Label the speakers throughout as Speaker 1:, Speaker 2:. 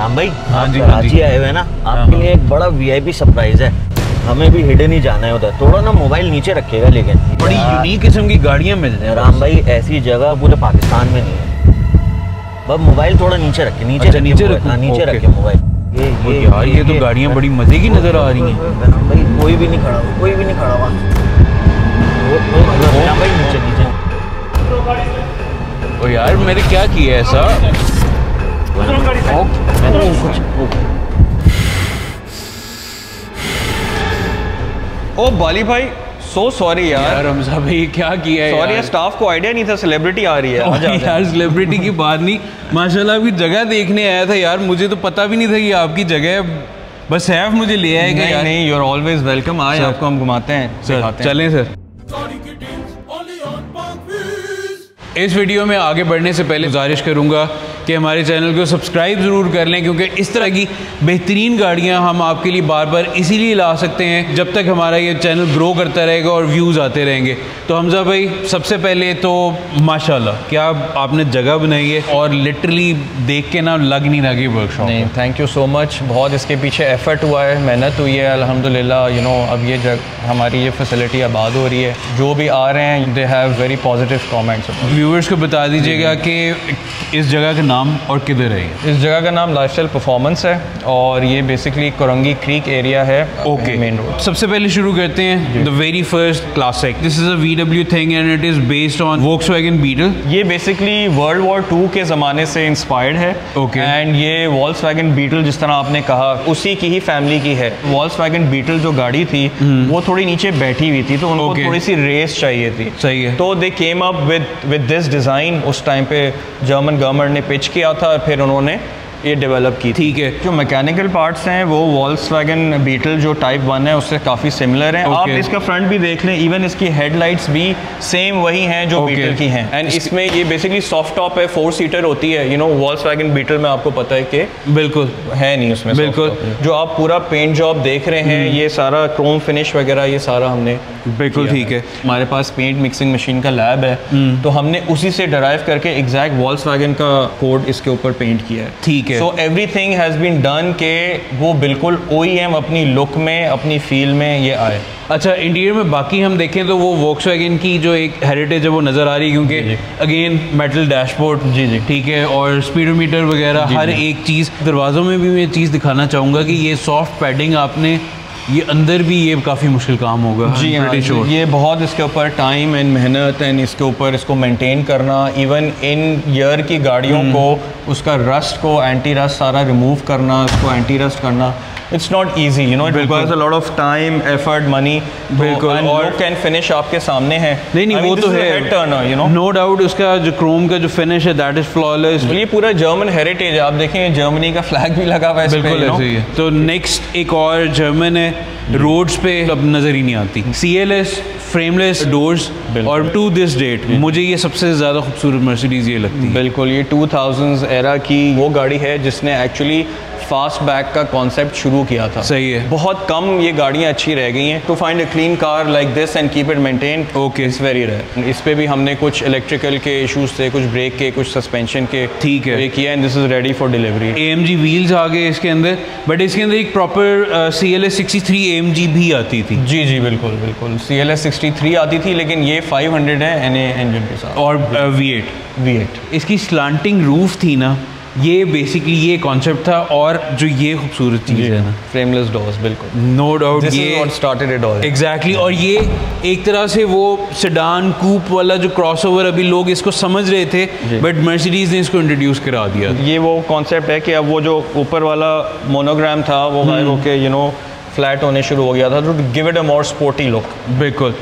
Speaker 1: राम भाई,
Speaker 2: हाँ जी,
Speaker 1: कराची आए हुए ना, आपके लिए एक बड़ा वीआईपी सरप्राइज है। हमें भी हिडन ही जाना है उधर। थोड़ा ना मोबाइल नीचे रखिएगा, लेकिन
Speaker 2: बड़ी यूनिक किस्म की गाड़ियाँ मिलती हैं।
Speaker 1: राम भाई, ऐसी जगह पूरे पाकिस्तान में नहीं है। बस मोबाइल थोड़ा नीचे रखे, नीचे रखे मोबाइल।
Speaker 2: ये तो गाड़ियाँ बड़ी मजे की नजर आ रही हैं।
Speaker 1: राम भाई, कोई भी नहीं खड़ा वहाँ। राम भाई, नीचे
Speaker 2: ओ यार, मैंने क्या किया ऐसा?
Speaker 3: ओ बाली भाई, सो सॉरी यार।
Speaker 2: रमजा भाई, क्या किया है?
Speaker 3: सॉरी यार, स्टाफ को आइडिया नहीं था सेलिब्रिटी आ रही है।
Speaker 2: यार सेलिब्रिटी की बात नहीं, माशाल्लाह आपकी जगह देखने आया था यार। मुझे तो पता भी नहीं था कि आपकी जगह, बस सैफ मुझे ले आएगा।
Speaker 3: नहीं, यू आर ऑलवेज वेलकम। आए, आपको हम घुमाते हैं, सिखाते हैं।
Speaker 2: चलें सर। इस वीडियो में आगे बढ़ने से पहले गुजारिश करूंगा कि हमारे चैनल को सब्सक्राइब ज़रूर कर लें, क्योंकि इस तरह की बेहतरीन गाड़ियां हम आपके लिए बार बार इसीलिए ला सकते हैं जब तक हमारा ये चैनल ग्रो करता रहेगा और व्यूज़ आते रहेंगे। तो हमजा भाई, सबसे पहले तो माशाल्लाह क्या आपने जगह बनाई है, और लिटरली देख के ना लग नहीं रहा कि वर्कशॉप।
Speaker 3: नहीं, थैंक यू सो मच। बहुत इसके पीछे एफर्ट हुआ है, मेहनत हुई है अल्हम्दुलिल्लाह। अब ये हमारी ये फैसिलिटी आबाद हो रही है। जो भी आ रहे हैं, they have very positive comments.
Speaker 2: Viewers को बता दीजिएगा कि इस जगह का नाम और किधर है।
Speaker 3: इस जगह का नाम लाइफस्टाइल परफॉर्मेंस है, और ये बेसिकली कोरंगी क्रीक एरिया है।
Speaker 2: Okay,
Speaker 3: main road.
Speaker 2: सबसे पहले शुरू करते हैं the very first classic. This is a VW thing and it is based on Volkswagen Beetle।
Speaker 3: ये बेसिकली वर्ल्ड वॉर 2 के ज़माने से इंस्पायर्ड है।
Speaker 2: ओके।
Speaker 3: एंड ये Volkswagen Beetle, जिस तरह आपने कहा, उसी की ही फैमिली की है। Volkswagen Beetle जो गाड़ी थी, वो थोड़ी नीचे बैठी हुई थी, तो उनको थोड़ी सी रेस चाहिए थी।
Speaker 2: सही है।
Speaker 3: तो they came up with this design. उस टाइम पे जर्मन गवर्नमेंट ने पिच किया था, फिर उन्होंने ये डेवलप की।
Speaker 2: ठीक है।
Speaker 3: जो मैकेनिकल पार्ट्स हैं वो Volkswagen Beetle जो टाइप 1 है उससे काफ़ी सिमिलर हैं। आप इसका फ्रंट भी देख लें, इवन इसकी हेडलाइट्स भी सेम वही हैं जो Beetle की हैं। एंड इसमें ये बेसिकली सॉफ्ट टॉप है, 4 सीटर होती है। Volkswagen Beetle में आपको पता है कि
Speaker 2: बिल्कुल
Speaker 3: है नहीं उसमें।
Speaker 2: बिल्कुल।
Speaker 3: जो आप पूरा पेंट जॉब देख रहे हैं, ये सारा क्रोम फिनिश वगैरह, ये सारा हमने
Speaker 2: बिल्कुल ठीक है।
Speaker 3: हमारे पास पेंट मिक्सिंग मशीन का लैब है, तो हमने उसी से डराइव करके एग्जैक्ट Volkswagen का कोड इसके ऊपर पेंट किया है।
Speaker 2: ठीक है।
Speaker 3: So everything has been done के वो बिल्कुल OEM अपनी लुक में, अपनी फील में ये आए।
Speaker 2: अच्छा, इंटीरियर में बाकी हम देखें तो वो Volkswagen की जो एक हेरिटेज है वो नज़र आ रही है, क्योंकि अगेन मेटल डैशबोर्ड, जी ठीक है, और स्पीडोमीटर वगैरह हर एक चीज़। दरवाज़ों में भी मैं चीज़ दिखाना चाहूँगा कि ये सॉफ्ट पैडिंग आपने, ये अंदर भी ये काफ़ी मुश्किल काम होगा।
Speaker 3: जी हाँ, ये बहुत इसके ऊपर टाइम एंड मेहनत एंड इसके ऊपर इसको मेंटेन करना। इवन इन ईयर की गाड़ियों को उसका रस्ट को, एंटी रस्ट सारा रिमूव करना, उसको एंटी रस्ट करना, it's not easy. It requires a lot of time, effort, money.
Speaker 2: बिल्कुल। और
Speaker 3: लुक एंड फिनिश आपके सामने है।
Speaker 2: नहीं वो तो है, नो डाउट। उसका जो क्रोम का जो फिनिश है, दैट इज फ्लॉलेस।
Speaker 3: ये पूरा जर्मन हेरिटेज है। आप देखेंगे जर्मनी का फ्लैग भी लगा हुआ है।
Speaker 2: बिल्कुल ऐसे ही है। तो नेक्स्ट एक और जर्मन है, रोड्स पे अब नजर ही नहीं आती। CLS फ्रेमलेस डोर्स, और टू दिस डेट मुझे ये सबसे ज़्यादा खूबसूरत मर्सिडीज़ ये लगती है।
Speaker 3: बिल्कुल, ये 2000s एरा की वो गाड़ी है जिसने एक्चुअली फास्टबैक का कॉन्सेप्ट शुरू किया था।
Speaker 2: सही है।
Speaker 3: बहुत कम ये गाड़ियाँ अच्छी रह गई हैं। To find a clean car like this and keep it maintain,
Speaker 2: okay,
Speaker 3: it's very rare. इस पे भी हमने कुछ इलेक्ट्रिकल के इश्यूज थे, कुछ ब्रेक के, कुछ सस्पेंशन के,
Speaker 2: ठीक है,
Speaker 3: ये किया and this is ready for delivery.
Speaker 2: AMG wheels आ गए इसके अंदर, बट इसके अंदर एक प्रॉपर CLS 63 AMG भी आती थी।
Speaker 3: जी बिल्कुल बिल्कुल। CLS 63 आती थी, लेकिन ये 500 है NA इंजन के साथ,
Speaker 2: और V8। इसकी स्लांटिंग रूफ थी ना, ये बेसिकली ये कॉन्सेप्ट था। और जो ये खूबसूरत चीज़ है ना,
Speaker 3: फ्रेमलेस डोर्स, बिल्कुल
Speaker 2: नो डाउट,
Speaker 3: ये what started it all.
Speaker 2: Exactly. और ये एक तरह से वो सेडान कूप वाला जो क्रॉसओवर, अभी लोग इसको समझ रहे थे, बट मर्सिडीज ने इसको इंट्रोड्यूस करा दिया।
Speaker 3: ये वो कॉन्सेप्ट है कि अब वो जो ऊपर वाला मोनोग्राम था वो गायब होके फ्लैट होने शुरू हो गया था, तो give it a more sporty look.
Speaker 2: बिल्कुल।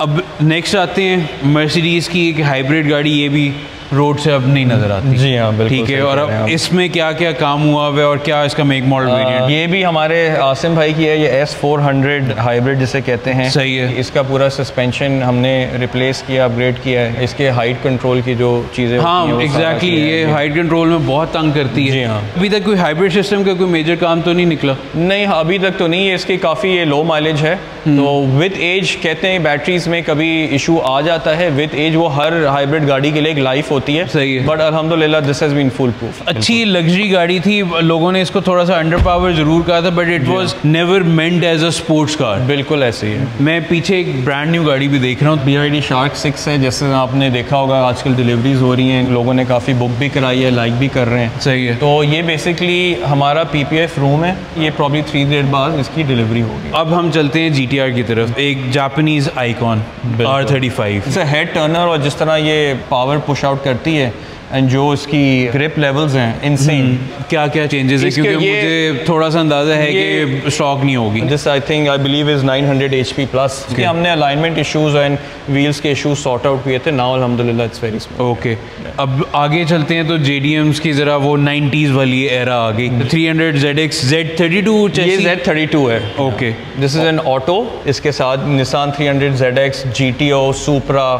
Speaker 2: अब नेक्स्ट आते हैं मर्सिडीज़ की एक हाइब्रिड गाड़ी, ये भी रोड से अब नहीं नजर आती।
Speaker 3: जी हाँ, बिल्कुल
Speaker 2: ठीक है। और अब इसमें क्या क्या काम हुआ है और क्या इसका मेक मॉडल वेरिएंट?
Speaker 3: ये भी हमारे आसिम भाई की है, ये S400 हाइब्रिड जिसे कहते हैं।
Speaker 2: सही है।
Speaker 3: इसका पूरा सस्पेंशन हमने रिप्लेस किया, अपग्रेड किया है। इसके हाइट कंट्रोल की जो चीज़ें,
Speaker 2: हाँ एग्जैक्टली, ये हाइट कंट्रोल में बहुत तंग करती है।
Speaker 3: जी हाँ।
Speaker 2: अभी तक कोई हाइब्रिड सिस्टम का कोई मेजर काम तो नहीं निकला?
Speaker 3: नहीं, अभी तक तो नहीं है। इसकी काफ़ी ये लो माइलेज है, तो विद एज कहते हैं बैटरीज में कभी इशू आ जाता है। विद एज वो हर हाइब्रिड गाड़ी के लिए एक लाइफ होती होती है,
Speaker 2: सही है।
Speaker 3: बट अल्हम्दुलिल्लाह this has been foolproof.
Speaker 2: अच्छी लग्जरी गाड़ी थी, लोगों ने इसको थोड़ा सा अंडर पावर जरूर कहा था, but it was never meant as a sports car.
Speaker 3: बिल्कुल ऐसे ही है।
Speaker 2: मैं पीछे एक ब्रांड न्यू गाड़ी भी देख रहा हूँ,
Speaker 3: BYD शार्क 6 है, जैसे आपने देखा होगा आजकल डिलीवरीज हो रही हैं, लोगों ने काफ़ी बुक भी कराई है, लाइक भी कर रहे हैं।
Speaker 2: सही है।
Speaker 3: तो ये बेसिकली हमारा PPF रूम है, ये प्रॉब्ली 3 डेज बाद इसकी डिलीवरी होगी।
Speaker 2: अब हम चलते हैं GTR की तरफ, एक Japanese icon R35।
Speaker 3: Its head Turner, और जिस तरह ये पावर पुश आउट करती है एंड जो इसकी ग्रिप लेवल्स हैं इनसेन।
Speaker 2: क्या क्या चेंजेस है, क्योंकि मुझे थोड़ा सा अंदाजा है कि स्टॉक नहीं होगी।
Speaker 3: This I believe is 900 HP plus. इसके हमने अलाइनमेंट इश्यूज एंड व्हील्स के इश्यूज सॉर्ट आउट किए थे, नाउ अल्हम्दुलिल्लाह इट्स वेरी स्मूथ।
Speaker 2: ओके, अब आगे चलते हैं तो JDMs की जरा वो 90s वाली एरा आ गई। 300 ZX Z32
Speaker 3: ये Z32 है।
Speaker 2: Okay,
Speaker 3: this is an auto, इसके साथ Nissan 300 ZX, GTO, Supra,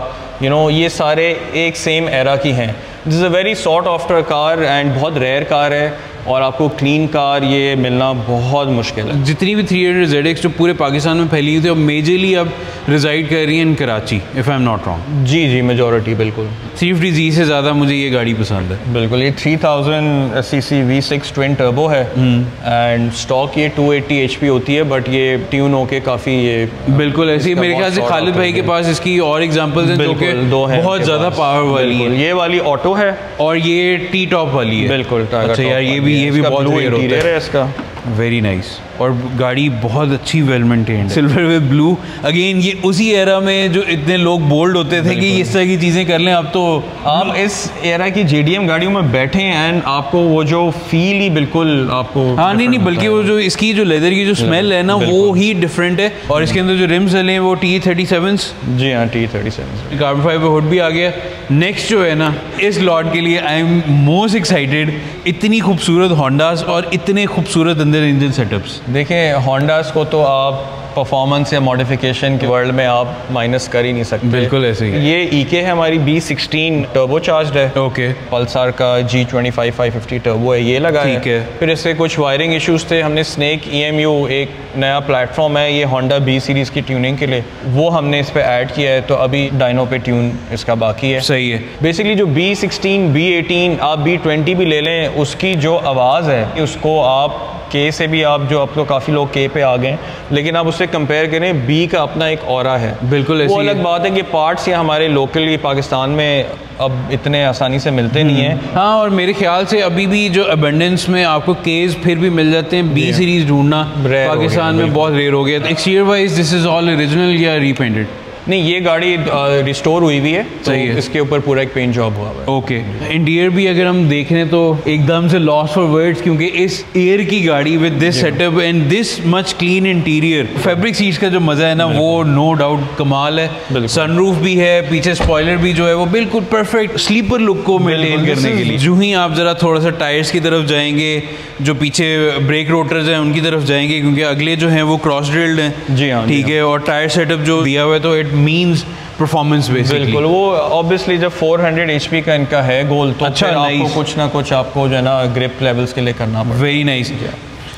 Speaker 3: you know, ये सारे एक सेम एरा की हैं। This is a very sort after car and बहुत रेयर कार है, और आपको क्लीन कार ये मिलना बहुत मुश्किल है।
Speaker 2: जितनी भी 300 ZX जो पूरे पाकिस्तान में फैली हुई थी, अब मेजरली अब रिजाइड कर रही है in Karachi, if I am not wrong.
Speaker 3: जी जी, मेजॉरिटी बिल्कुल।
Speaker 2: 350Z से ज़्यादा मुझे ये गाड़ी पसंद है।
Speaker 3: बिल्कुल, ये 3000 cc V6 ट्विन टर्बो है एंड स्टॉक ये 280 HP होती है, बट ये ट्यून होके काफ़ी ये
Speaker 2: बिल्कुल ऐसी ही। मेरे ख्याल से खालिद भाई के पास इसकी और एग्जांपल्स हैं जो कि बहुत ज़्यादा पावर वाली है।
Speaker 3: ये वाली ऑटो है और
Speaker 2: ये टी टॉप वाली है।
Speaker 3: बिल्कुल।
Speaker 2: अच्छा यार, ये भी बहुत रेयर होता
Speaker 3: है इसका।
Speaker 2: वेरी नाइस, और गाड़ी बहुत अच्छी well maintained, silver with blue. Again ये उसी एरा में जो इतने लोग बोल्ड होते थे कि इस तरह की चीज़ें कर लें, अब तो
Speaker 3: आप इस एरा की JDM गाड़ियों में बैठे हैं एंड आपको वो जो फील ही बिल्कुल आपको,
Speaker 2: हाँ नहीं बल्कि वो जो इसकी जो लेदर की जो स्मेल है ना, वो ही डिफरेंट है। और इसके अंदर जो रिम्स हैं वो T37s।
Speaker 3: जी हाँ, T37
Speaker 2: कार्बन फाइबर हुड भी आ गया। नेक्स्ट जो है ना, इस लॉट के लिए आई एम मोस्ट एक्साइटेड। इतनी खूबसूरत होंडास और इतने खूबसूरत अंदर इंजन सेटअप्स।
Speaker 3: देखिए, होंडास को तो आप परफॉर्मेंस या मॉडिफिकेशन के वर्ल्ड में आप माइनस कर ही नहीं सकते।
Speaker 2: बिल्कुल ऐसे ही।
Speaker 3: ये EK है हमारी B16 टर्बो चार्ज्ड है।
Speaker 2: ओके,
Speaker 3: पल्सार का G25 550 टर्बो है, ये लगा
Speaker 2: ठीक है।
Speaker 3: फिर इससे कुछ वायरिंग इश्यूज थे, हमने स्नेक EMU, एक नया प्लेटफॉर्म है ये होंडा B सीरीज़ की ट्यूनिंग के लिए, वो हमने इस पर ऐड किया है, तो अभी डायनो पे ट्यून इसका बाकी है।
Speaker 2: सही है।
Speaker 3: बेसिकली जो B16, B18, आप B20 भी ले लें, उसकी जो आवाज़ है उसको आप K से भी, आप जो अब तो काफ़ी लोग K पे आ गए, लेकिन आप उससे कंपेयर करें, B का अपना एक ऑरा है।
Speaker 2: बिल्कुल ऐसी
Speaker 3: वो अलग बात है कि पार्ट्स या हमारे लोकली पाकिस्तान में अब इतने आसानी से मिलते नहीं हैं।
Speaker 2: हाँ, और मेरे ख्याल से अभी भी जो अबंडेंस में आपको केस फिर भी मिल जाते हैं। B सीरीज ढूंढना पाकिस्तान में बहुत रेयर हो गया। Exterior wise this is all original या रीपेंटेड?
Speaker 3: नहीं, ये गाड़ी रिस्टोर हुई हुई है, तो इसके ऊपर पूरा एक पेंट जॉब हुआ है।
Speaker 2: ओके, इंटीरियर भी अगर हम देख रहे हैं तो एकदम से लॉस फॉर वर्ड्स, क्योंकि इस एयर की गाड़ी with this setup and this much clean interior, fabric seats का जो मजा है ना, वो नो डाउट कमाल है। सनरूफ भी है, पीछे स्पॉइलर भी जो है वो बिल्कुल परफेक्ट स्लीपर लुक को मेंटेन करने के लिए। जो ही आप जरा थोड़ा सा टायर्स की तरफ जाएंगे, जो पीछे ब्रेक रोटर्स हैं उनकी तरफ जाएंगे, क्योंकि अगले जो हैं वो क्रॉस ड्रिल्ड हैं।
Speaker 3: जी हाँ,
Speaker 2: ठीक है। और टायर सेटअप जो दिया हुआ है तो इट मीन्स परफॉर्मेंस बेसिकली।
Speaker 3: बिल्कुल, वो ऑब्वियसली जब 400 HP का इनका है गोल, तो
Speaker 2: अच्छा,
Speaker 3: आपको कुछ ना कुछ आपको जो है ना ग्रिप लेवल्स के लिए करना पड़ेगा।
Speaker 2: Very nice.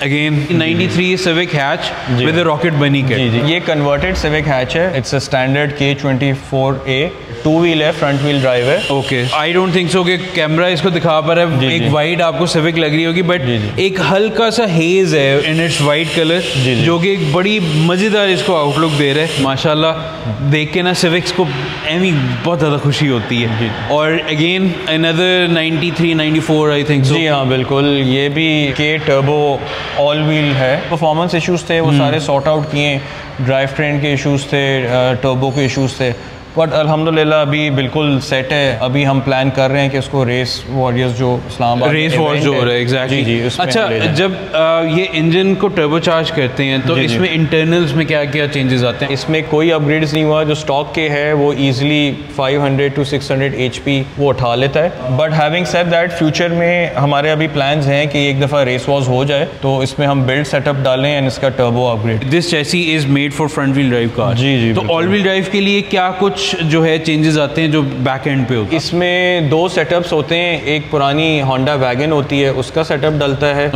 Speaker 2: Again 93 civic hatch with rocket बनी के।
Speaker 3: जी, ये कन्वर्टेड सिविक हैच है। It's a standard K24A, 2 wheel है, फ्रंट व्हील ड्राइव है।
Speaker 2: Okay, I don't think so कि कैमरा इसको दिखा पा रहा है। एक वाइट आपको सिविक लग रही होगी, बट एक हल्का सा हेज है इन इट्स वाइट कलर, जो कि एक बड़ी मजेदार इसको आउटलुक दे रहा है। माशाल्लाह, देख के ना सिविक्स को एमी बहुत ज़्यादा खुशी होती है। और again another 93 94 I think so.
Speaker 3: जी हाँ, बिल्कुल, ये भी K टर्बो ऑल व्हील है। परफॉर्मेंस इश्यूज थे, वो सारे सॉर्ट आउट किए। ड्राइव ट्रेन के इश्यूज थे, टर्बो के इश्यूज थे, बट अल्हम्दुलिल्लाह अभी बिल्कुल सेट है। अभी हम प्लान कर रहे हैं कि उसको रेस वॉरियर्स जो इस्लामाबाद
Speaker 2: रेस वॉर्स जो हो रहा है, एग्जैक्टली।
Speaker 3: जी,
Speaker 2: अच्छा, जब ये इंजन को टर्बोचार्ज करते हैं तो इसमें इंटरनल्स में क्या क्या चेंजेस आते हैं?
Speaker 3: इसमें कोई अपग्रेड्स नहीं हुआ। जो स्टॉक के है वो इजीली 500 to 600 HP वो उठा लेता है। But having said that, future में हमारे अभी प्लान्स हैं कि एक दफ़ा रेस वॉर्स हो जाए तो इसमें हम बिल्ड सेटअप डालें एंड इसका turbo upgrade.
Speaker 2: This chassis is made for front wheel drive car.
Speaker 3: जी,
Speaker 2: तो ऑल व्हील ड्राइव के लिए क्या कुछ जो है चेंजेस आते हैं जो बैक एंड पे होता है?
Speaker 3: इसमें 2 सेटअप्स होते हैं। एक पुरानी होंडा वैगन होती है, उसका सेटअप डलता है।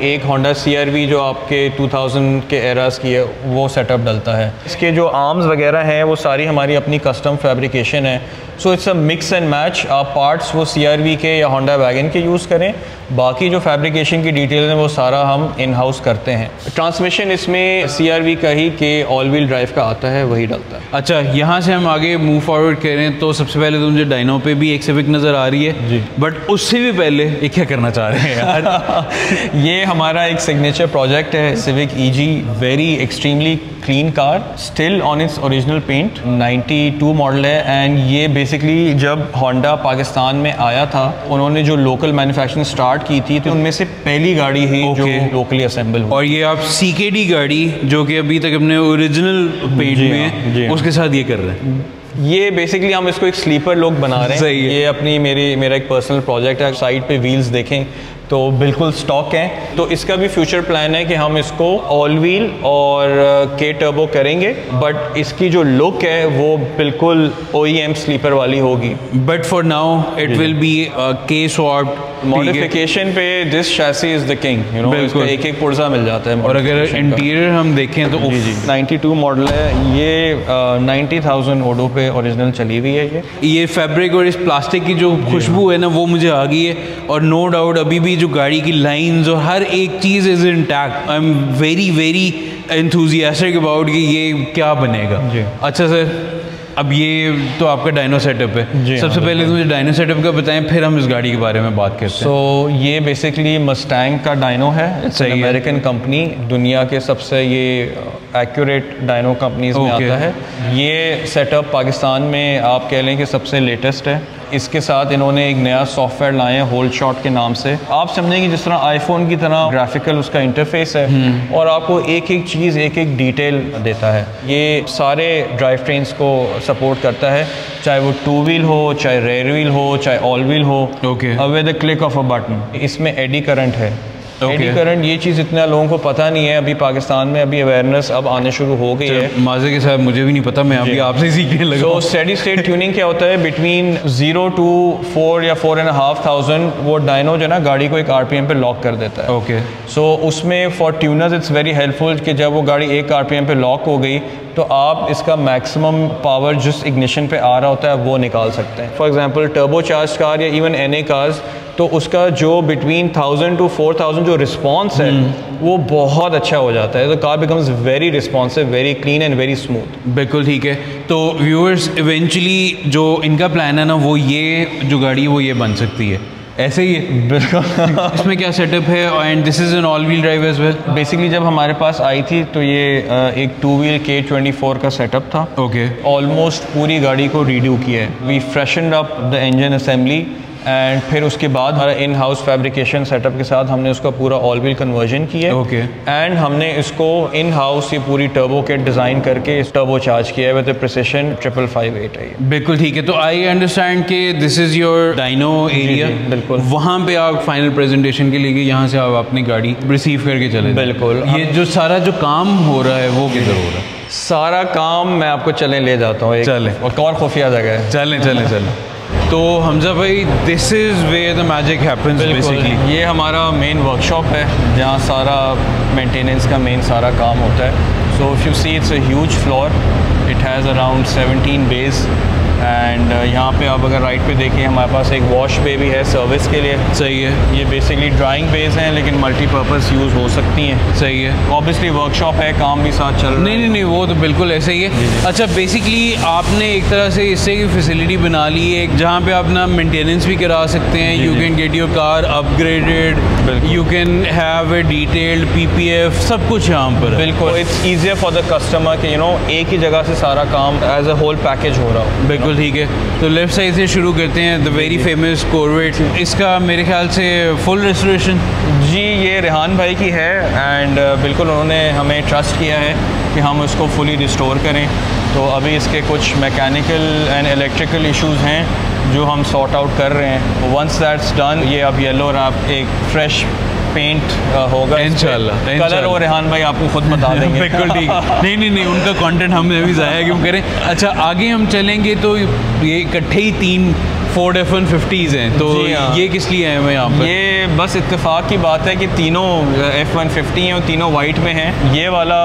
Speaker 3: एक होंडा CR-V जो आपके 2000 के एरास की है, वो सेटअप डलता है। इसके जो आर्म्स वगैरह हैं वो सारी हमारी अपनी कस्टम फैब्रिकेशन है। So it's a mix and match. आप पार्ट्स वो CR-V के या होंडा वैगन के यूज़ करें, बाकी जो फैब्रिकेशन की डिटेल है वो सारा हम इन हाउस करते हैं। ट्रांसमिशन इसमें CR-V का ही के ऑल व्हील ड्राइव का आता है, वही डलता है।
Speaker 2: अच्छा, यहाँ से हम आगे मूव फॉरवर्ड करें तो सबसे पहले तो मुझे डाइनो पे भी एक सिविक नज़र आ रही है
Speaker 3: जी,
Speaker 2: बट उससे भी पहले ये क्या करना चाह रहे हैं यार?
Speaker 3: ये हमारा एक सिग्नेचर प्रोजेक्ट है, civic EG, very extremely clean car, still on its original paint, 92 model है। एंड ये बेसिकली जब होंडा पाकिस्तान में आया था, उन्होंने जो लोकल मैन्युफैक्चरिंग स्टार्ट की थी तो उनमें से पहली गाड़ी ही जो लोकली असेंबल हुई।
Speaker 2: और ये आप CKD गाड़ी जो कि अभी तक अपने ओरिजिनल पेंट में है, उसके साथ ये कर रहे हैं।
Speaker 3: ये बेसिकली हम इसको एक स्लीपर लुक बना रहे हैं।
Speaker 2: सही है।
Speaker 3: ये अपनी मेरा एक पर्सनल प्रोजेक्ट है। साइड पे व्हील्स देखें तो बिल्कुल स्टॉक हैं, तो इसका भी फ्यूचर प्लान है कि हम इसको ऑल व्हील और के टर्बो करेंगे, बट इसकी जो लुक है वो बिल्कुल OEM स्लीपर वाली होगी।
Speaker 2: But for now it will be के स्वैप्ड
Speaker 3: मॉडिफिकेशन पे this chassis is the king, you know, इसका एक एक पुर्जा मिल जाता है।
Speaker 2: और अगर इंटीरियर हम देखें तो
Speaker 3: 92 मॉडल है ये, 90,000 ओडो पे ओरिजिनल चली हुई है।
Speaker 2: ये फैब्रिक और इस प्लास्टिक की जो खुशबू है ना वो मुझे आ गई है, और नो डाउट अभी भी जो गाड़ी की लाइंस और हर एक चीज़ is intact. I am very enthusiastic about कि ये क्या बनेगा। अच्छा सर, अब ये तो आपका डायनो सेटअप है, सबसे पहले तो मुझे डायनो सेटअप का बताएं, फिर हम इस गाड़ी के बारे में बात करते हैं।
Speaker 3: सो ये बेसिकली मस्टैंग का डायनो है, इट्स एन अमेरिकन कंपनी, दुनिया के सबसे ये एक्यूरेट डायनो कंपनीज में आता है। ये सेटअप पाकिस्तान में आप कह लें कि सबसे लेटेस्ट है। इसके साथ इन्होंने एक नया सॉफ्टवेयर लाए हैं होल्ड शॉट के नाम से। आप समझेंगे जिस तरह आईफोन की तरह ग्राफिकल उसका इंटरफेस है, और आपको एक एक चीज़ एक एक डिटेल देता है। ये सारे ड्राइव ट्रेन्स को सपोर्ट करता है, चाहे वो 2 व्हील हो, चाहे रेयर व्हील हो, चाहे ऑल व्हील हो, with the click of a button. इसमें एडी करंट है। एडी करंट ये चीज़ इतना लोगों को पता नहीं है, अभी पाकिस्तान में अभी अवेयरनेस अब आने शुरू हो गई है।
Speaker 2: माज़े के साथ मुझे भी नहीं पता, मैं अभी आपसे सीखने लगा।
Speaker 3: तो स्टेडी स्टेट ट्यूनिंग क्या होता है, बिटवीन 0 to 4 या 4,500 वो डायनो जो है ना गाड़ी को एक RPM पे लॉक कर देता है।
Speaker 2: ओके,
Speaker 3: सो उसमें for tuners it's very helpful कि जब वो गाड़ी एक RPM पे लॉक हो गई तो आप इसका मैक्सिमम पावर जिस इग्निशन पे आ रहा होता है वो निकाल सकते हैं। For example turbo charge car या इवन NA कार्स, तो उसका जो बिटवीन 1000 to 4000 जो रिस्पॉन्स है वो बहुत अच्छा हो जाता है। तो car becomes very responsive, very clean and very smooth.
Speaker 2: बिल्कुल ठीक है। तो व्यूअर्स, इवेंचुअली जो इनका प्लान है ना, वो ये जो गाड़ी है वो ये बन सकती है, ऐसे ही है।
Speaker 3: बिल्कुल।
Speaker 2: इसमें क्या सेटअप है, and this is an all wheel drive as well.
Speaker 3: Basically जब हमारे पास आई थी तो ये एक 2 व्हील K24 का सेटअप था।
Speaker 2: ओके,
Speaker 3: ऑलमोस्ट पूरी गाड़ी को रीड्यू किया है। We freshened up the engine assembly, and फिर उसके बाद हमारा इन हाउस फैब्रिकेशन सेटअप के साथ हमने उसका पूरा ऑल व्हील कन्वर्जन किया।
Speaker 2: ओके,
Speaker 3: एंड हमने इसको इन हाउस ये पूरी टर्बो किट डिज़ाइन करके इस टर्बो चार्ज किया है विद प्रिसिशन 5558 है।
Speaker 2: बिल्कुल ठीक है। तो आई अंडरस्टैंड कि this is your dyno area.
Speaker 3: बिल्कुल,
Speaker 2: वहाँ पे आप फाइनल प्रेजेंटेशन के लिए यहाँ से आप अपनी गाड़ी रिसीव करके चले।
Speaker 3: बिल्कुल।
Speaker 2: ये जो सारा जो काम हो रहा है वो किधर हो रहा है?
Speaker 3: सारा काम मैं आपको चले ले जाता हूँ,
Speaker 2: चलें,
Speaker 3: एक और खुफिया जगह है।
Speaker 2: चलें। तो हमजा भाई, this is where the magic happens basically.
Speaker 3: ये हमारा मेन वर्कशॉप है जहाँ सारा मेंटेनेंस का मेन सारा काम होता है। So if you see it's a huge floor, it has around 17 bays, and यहाँ पे आप अगर राइट पे देखिए हमारे पास एक वॉश बे भी है सर्विस के लिए।
Speaker 2: सही है।
Speaker 3: ये बेसिकली ड्राइंग बेस हैं लेकिन मल्टीपर्पज़ यूज़ हो सकती हैं।
Speaker 2: सही है।
Speaker 3: ऑब्वियसली वर्कशॉप है, काम भी साथ चल रहा है।
Speaker 2: नहीं, वो तो बिल्कुल ऐसे ही है। अच्छा, बेसिकली आपने एक तरह से इससे की फैसिलिटी बना ली है जहाँ पे आप अपना मेंटेनेंस भी करा सकते हैं। You can get your car upgraded, you can have a detailed PPF, सब कुछ यहाँ पर।
Speaker 3: बिल्कुल, it's easier for the customer कि यू नो एक ही जगह से सारा काम एज अ होल पैकेज हो रहा हो।
Speaker 2: बिल्कुल ठीक है। तो लेफ्ट साइड से शुरू करते हैं, द वेरी फेमस कॉर्वेट। इसका मेरे ख्याल से फुल रेस्टोरेशन
Speaker 3: जी ये रेहान भाई की है, एंड बिल्कुल उन्होंने हमें ट्रस्ट किया है कि हम उसको फुली रिस्टोर करें। तो अभी इसके कुछ मैकेनिकल एंड इलेक्ट्रिकल इश्यूज़ हैं जो हम सॉर्ट आउट कर रहे हैं। वंस दैट्स डन, ये अब येलो रैप एक फ्रेश पेंट होगा
Speaker 2: इंशाल्लाह।
Speaker 3: कलर और रेहान भाई आपको खुद बता देंगे।
Speaker 2: बिल्कुल ठीक। नहीं, उनका कंटेंट हमने अभी ज़ाया क्यों करें। अच्छा, आगे हम चलेंगे तो ये इकट्ठे ही 3 Ford F-150s हैं, तो ये किस लिए आए हुए यहाँ पर?
Speaker 3: ये बस इत्तेफाक की बात है कि तीनों F-150 हैं और तीनों वाइट में हैं। ये वाला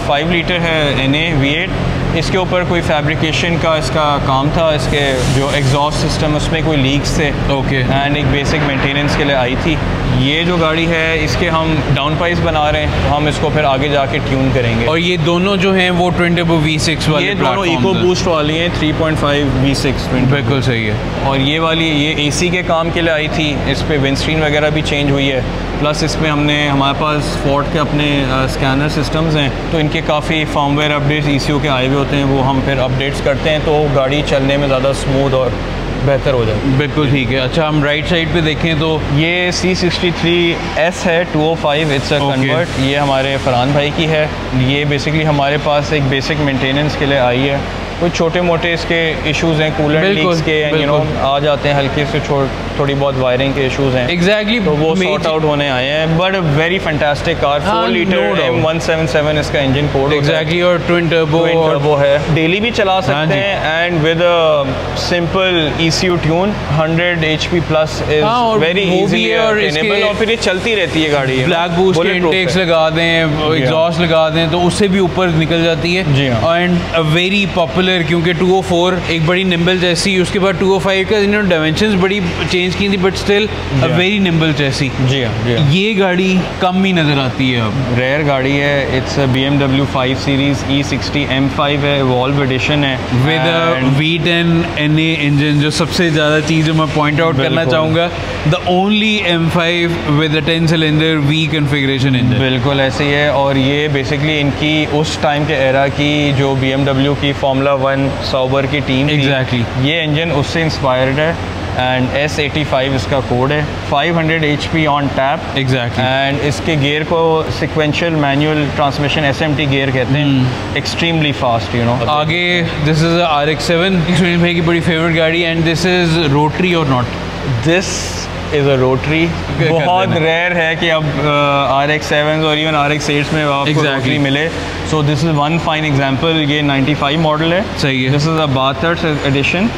Speaker 3: 5 लीटर है NA V8, इसके ऊपर कोई फैब्रिकेशन का इसका काम था, इसके जो एग्जॉस्ट सिस्टम उसमें कोई लीक्स थे
Speaker 2: ओके
Speaker 3: एंड एक बेसिक मेंटेनेंस के लिए आई थी। ये जो गाड़ी है इसके हम डाउन प्राइस बना रहे हैं, हम इसको फिर आगे जाके ट्यून करेंगे।
Speaker 2: और ये दोनों जो हैं वो ट्विन टर्बो V6 वाले
Speaker 3: ये दोनों इको बूस्ट वाली हैं 3.5 V6
Speaker 2: बिल्कुल सही है।
Speaker 3: और ये वाली ये AC के काम के लिए आई थी, इस पर विंडस्क्रीन वगैरह भी चेंज हुई है। प्लस इसमें हमारे पास फोर्ड के अपने स्कैनर सिस्टम्स हैं, तो इनके काफ़ी फॉर्मवेयर अपडेट्स ECU के आए हुए होते हैं, वो हम फिर अपडेट्स करते हैं तो गाड़ी चलने में ज़्यादा स्मूथ और बेहतर हो जाए।
Speaker 2: बिल्कुल ठीक है। अच्छा हम राइट साइड पे देखें तो
Speaker 3: ये C63S है 205, इट्स अ कन्वर्ट। ये हमारे फरहान भाई की है। ये बेसिकली हमारे पास एक बेसिक मेंटेनेंस के लिए आई है। कुछ छोटे मोटे इसके इश्यूज़ हैं, कूलर लीक्स के यू नो आ जाते हैं, हल्के से थोड़ी बहुत वायरिंग के इश्यूज़ हैं
Speaker 2: एग्जैक्टली
Speaker 3: तो वो सॉर्ट आउट होने आए हैं। But very fantastic car, 4 litre M177 इसका इंजन कोड
Speaker 2: एग्जैक्टली और ट्विन टर्बो
Speaker 3: है, डेली भी चला सकते हैं and with simple ECU tune 100 HP plus is very easy और फिर ये चलती रहती है गाड़ी।
Speaker 2: ब्लैक बूस्ट के इनटेक्स लगा दें, एग्जॉस्ट लगा दें तो उससे भी ऊपर निकल जाती है। एंड वेरी पॉपुलर क्योंकि 204 एक बड़ी निम्बल जैसी, उसके बाद 205 का इन्होंने डायमेंशंस बड़ी चेंज की थी but still a very nimble जैसी।
Speaker 3: जी हाँ,
Speaker 2: ये गाड़ी कम ही नज़र आती है अब,
Speaker 3: रेयर गाड़ी है। It's BMW 5 series E60 M5 है, इवॉल्व एडिशन है
Speaker 2: विद V10 NA इंजन। जो सबसे ज़्यादा चीज़ जो मैं पॉइंट आउट करना चाहूँगा, the only M5 with a 10 cylinder V configuration engine.
Speaker 3: बिल्कुल ऐसे ही है। और ये बेसिकली इनकी उस टाइम के एरा की जो BMW की Formula 1 सॉबर की टीम
Speaker 2: एग्जैक्टली
Speaker 3: ये इंजन उससे इंस्पायर्ड है एंड S85 इसका कोड है। 500 HP on tap
Speaker 2: exactly
Speaker 3: and इसके गियर को sequential manual transmission SMT gear कहते हैं, एक्सट्रीमली फास्ट यू नो।
Speaker 2: आगे दिस इज RX-7, सुनील भाई की बड़ी फेवरेट गाड़ी एंड दिस इज रोटरी और not?
Speaker 3: This is a rotary. बहुत रेयर है कि अब RX-7 और इवन RX-8 में आपको रोटरी मिले। So this is one fine example. ये 95 मॉडल है,
Speaker 2: सही है।
Speaker 3: This is a Bathurst edition.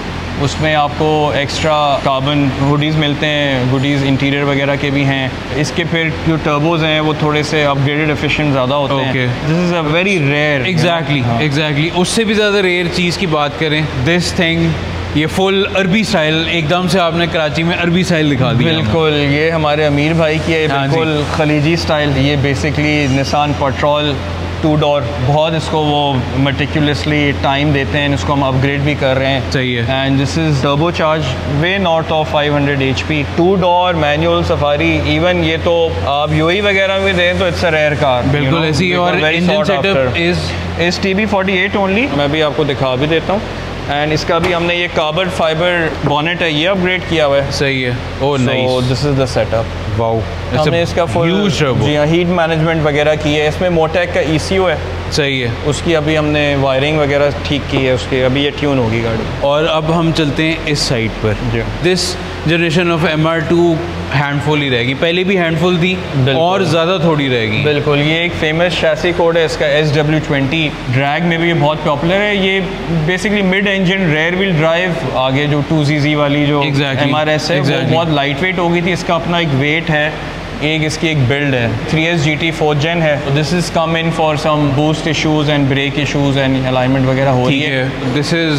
Speaker 3: उसमें आपको एक्स्ट्रा कार्बन हुडीज़ मिलते हैं, गुडीज़ इंटीरियर वगैरह के भी हैं। इसके फिर जो टर्बोज हैं वो थोड़े से अपग्रेडेड एफिशिएंट ज़्यादा होते हैं। This is a very rare.
Speaker 2: Exactly उससे भी ज़्यादा रेयर चीज़ की बात करें, दिस थिंग ये फुल अरबी स्टाइल, एकदम से आपने कराची में अरबी स्टाइल दिखा दिया।
Speaker 3: बिल्कुल, ये हमारे अमीर भाई की है, बिल्कुल खलीजी स्टाइल। ये बेसिकली निसान पेट्रोल 2 डोर, बहुत इसको वो मेटिकुलसली टाइम देते हैं, इसको हम अपग्रेड भी कर रहे हैं।
Speaker 2: सही है।
Speaker 3: And this is turbo charge, way north of 500 HP, 2 door manual safari. Even ये तो आप UAE वगैरह में दें तो इट्स अ रेयर कार।
Speaker 2: बिल्कुल ऐसी। और engine setup
Speaker 3: is TB48 only. मैं भी आपको दिखा भी देता हूँ। एंड इसका भी हमने ये कार्बन फाइबर बॉनेट है, ये अपग्रेड किया हुआ है।
Speaker 2: सही है। Oh nice,
Speaker 3: this is the setup.
Speaker 2: Wow,
Speaker 3: हमने इसका फुल जी हाँ हीट मैनेजमेंट वगैरह की है। इसमें मोटेक का ECU है।
Speaker 2: सही है।
Speaker 3: उसकी अभी हमने वायरिंग वगैरह ठीक की है उसकी, अभी ये ट्यून होगी गाड़ी।
Speaker 2: और अब हम चलते हैं इस साइड पर। This generation of MR2 handful ही रहेगी, पहले भी हैंडफुल थी और ज़्यादा थोड़ी रहेगी।
Speaker 3: बिल्कुल, ये एक फेमस शैसी कोड है इसका SW20। ड्रैग में भी ये बहुत पॉपुलर है। ये basically mid engine rear wheel drive, आगे जो 2ZZ वाली जो MRS है वो बहुत लाइट वेट हो गई थी। इसका अपना एक वेट है, एक इसकी एक बिल्ड है। 3S GT 4th Gen है। This is come in for some boost issues and brake issues and alignment वगैरह हो रही है।
Speaker 2: This is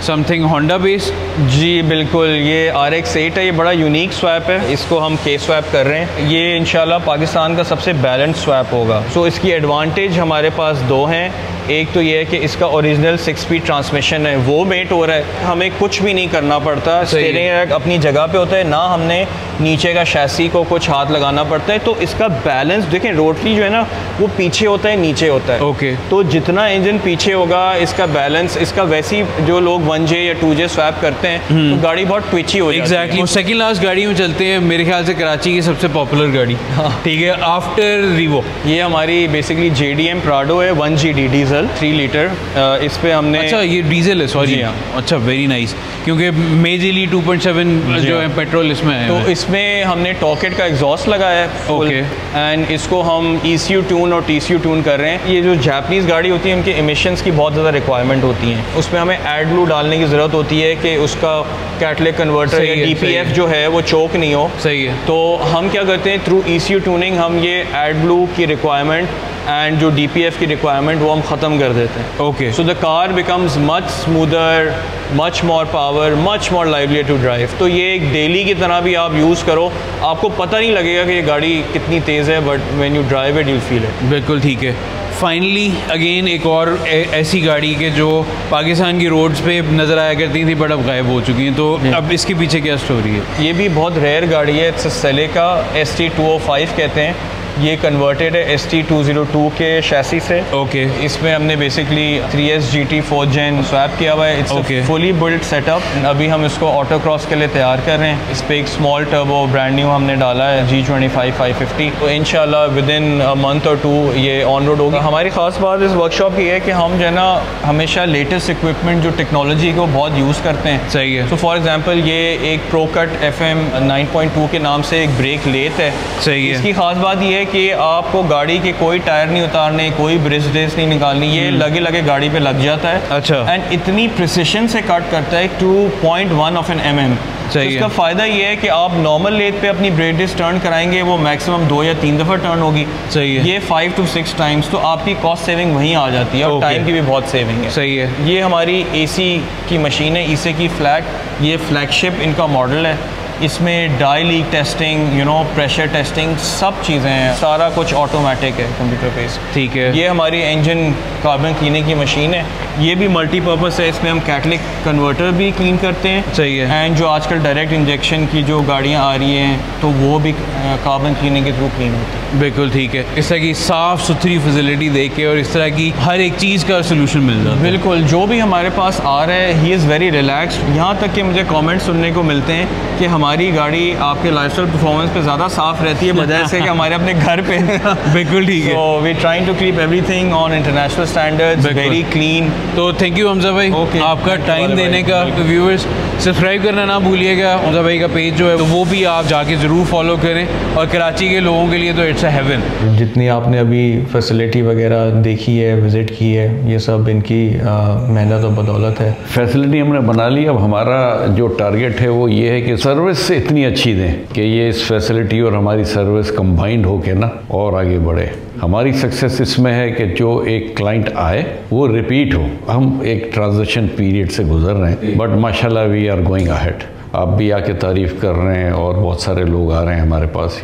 Speaker 2: something Honda based?
Speaker 3: जी बिल्कुल, ये RX-8 है। ये बड़ा यूनिक स्वैप है, इसको हम K स्वैप कर रहे हैं। ये इंशाल्लाह पाकिस्तान का सबसे बैलेंस स्वैप होगा। सो इसकी एडवांटेज हमारे पास 2 हैं। एक तो ये है कि इसका ओरिजिनल 6 स्पीड ट्रांसमिशन है, वो मेट हो रहा है, हमें कुछ भी नहीं करना पड़ता। स्टीयरिंग रैक अपनी जगह पे होता है, ना हमने नीचे का शैसी को कुछ हाथ लगाना पड़ता है। तो इसका बैलेंस देखें, रोटरी जो है ना वो पीछे होता है, नीचे होता है।
Speaker 2: ओके।
Speaker 3: तो जितना इंजन पीछे होगा इसका बैलेंस, इसका वैसी जो लोग 1J या 2J स्वैप करते हैं तो गाड़ी बहुत ट्विची हो जाती है।
Speaker 2: एग्जैक्टली। सेकंड लास्ट गाड़ी में चलते हैं, मेरे ख्याल से कराची की सबसे पॉपुलर गाड़ी, ठीक है, आफ्टर रिवो।
Speaker 3: ये हमारी बेसिकली JDM प्राडो है, 1GD डीजल 3 लीटर। इस पे हमने,
Speaker 2: अच्छा ये डीजल है, सॉरी। अच्छा वेरी नाइस, क्योंकि मेजरली 2.7 जो है पेट्रोल इसमें है।
Speaker 3: तो इसमें हमने टॉकेट का एग्जॉस्ट लगाया है।
Speaker 2: ओके।
Speaker 3: एंड इसको हम ECU ट्यून और TCU ट्यून कर रहे हैं। ये जो जापानीज़ गाड़ी होती है उनके इमिशंस की बहुत ज़्यादा रिक्वायरमेंट होती हैं, उसमें हमें एडब्लू डालने की ज़रूरत होती है कि उसका कैटलिक कन्वर्टर या DPF जो है वो चोक नहीं हो।
Speaker 2: सही है।
Speaker 3: तो हम क्या करते हैं, थ्रू ECU ट्यूनिंग हम ये एडब्लू की रिक्वायरमेंट एंड जो DPF की रिक्वायरमेंट वो हम ख़त्म ख़त्म कर देते हैं।
Speaker 2: Okay,
Speaker 3: so the car becomes much smoother, much more power, much more lively to drive. तो ये एक डेली की तरह भी आप यूज़ करो, आपको पता नहीं लगेगा कि ये गाड़ी कितनी तेज़ है, but when you drive it you feel it.
Speaker 2: बिल्कुल ठीक है। फाइनली अगेन एक और ऐसी गाड़ी के जो पाकिस्तान की रोड्स पे नज़र आया करती थी बट अब गायब हो चुकी हैं, तो अब इसके पीछे क्या स्टोरी है?
Speaker 3: ये भी बहुत रेयर गाड़ी है, इट्स सेलेका ST205 कहते हैं। ये कन्वर्टेड है ST202 के शैसी से।
Speaker 2: ओके,
Speaker 3: इसमें हमने basically 3S GT 4th Gen swap किया हुआ है। It's fully built setup. अभी हम इसको ऑटो क्रॉस के लिए तैयार कर रहे हैं। इस पर एक स्मॉल टर्बो ब्रांड न्यू हमने डाला है G25 550। तो इंशाल्लाह विद इन अ मंथ और 2 ये ऑन रोड होगी। हमारी ख़ास बात इस वर्कशॉप की है कि हम जो है ना हमेशा लेटेस्ट इक्विपमेंट जो टेक्नोलॉजी को बहुत यूज़ करते हैं।
Speaker 2: सही है।
Speaker 3: तो फॉर एग्जाम्पल ये एक ProCut FM 9.2 के नाम से एक ब्रेक लेथ है।
Speaker 2: सही है।
Speaker 3: इसकी खास बात ये है कि आपको गाड़ी के कोई टायर नहीं उतारने, कोई ब्रेस ड्रेस नहीं निकालनी, ये लगे लगे गाड़ी पे लग जाता है।
Speaker 2: अच्छा।
Speaker 3: एंड इतनी प्रिसिशन से कट करता है 2.1 ऑफ एन mm।
Speaker 2: सही है।
Speaker 3: इसका फ़ायदा ये है कि आप नॉर्मल लेथ पे अपनी ब्रेक ड्रेस टर्न कराएंगे, वो मैक्सिमम 2 या 3 दफ़ा टर्न होगी।
Speaker 2: सही है।
Speaker 3: ये 5 to 6 टाइम्स, तो आपकी कॉस्ट सेविंग वहीं आ जाती है और टाइम की भी बहुत सेविंग है।
Speaker 2: सही है।
Speaker 3: ये हमारी AC की मशीन है, इसे की फ्लैग, ये फ्लैगशिप इनका मॉडल है। इसमें dye leak testing, pressure testing, सब चीज़ें हैं, सारा कुछ ऑटोमेटिक है, कंप्यूटर बेस्ड।
Speaker 2: ठीक है।
Speaker 3: ये हमारी इंजन कार्बन क्लीनिंग की मशीन है। ये भी मल्टीपर्पज़ है, इसमें हम कैटलिक कन्वर्टर भी क्लीन करते हैं।
Speaker 2: सही है।
Speaker 3: एंड जो आजकल डायरेक्ट इंजेक्शन की जो गाड़ियाँ आ रही हैं तो वो भी कार्बन क्लीनिंग के थ्रू क्लीन होती है।
Speaker 2: बिल्कुल ठीक है। इस तरह की साफ़ सुथरी फैसिलिटी दे के और इस तरह की हर एक चीज़ का सोल्यूशन मिल जाता है।
Speaker 3: बिल्कुल, जो भी हमारे पास आ रहा है ही इज़ वेरी रिलैक्स्ड। यहाँ तक कि मुझे कमेंट सुनने को मिलते हैं कि हमारी गाड़ी आपके लाइफस्टाइल परफॉर्मेंस पे ज़्यादा साफ़ रहती है बजाय से कि हमारे अपने घर पे।
Speaker 2: बिल्कुल ठीक है।
Speaker 3: So we trying to keep everything on international standards, very clean.
Speaker 2: तो थैंक यू हमजा भाई, आपका टाइम देने का। व्यूअर्स सब्सक्राइब करना ना भूलिएगा, हमजा भाई का पेज जो है तो वो भी आप जाके ज़रूर फॉलो करें। और कराची के लोगों के लिए तो इट्स अ हेवन।
Speaker 3: जितनी आपने अभी फैसिलिटी वगैरह देखी है, विज़िट की है, ये सब इनकी मेहनत और बदौलत है।
Speaker 4: फैसिलिटी हमने बना ली। अब हमारा जो टारगेट है वो ये है कि सर्विस इतनी अच्छी दें कि ये इस फैसिलिटी और हमारी सर्विस कंबाइंड होके ना और आगे बढ़े। हमारी सक्सेस इसमें है कि जो एक क्लाइंट आए वो रिपीट हो। हम एक ट्रांजिशन पीरियड से गुजर रहे हैं बट माशाल्लाह वी आर गोइंग अहेड। आप भी आके तारीफ़ कर रहे हैं और बहुत सारे लोग आ रहे हैं हमारे पास,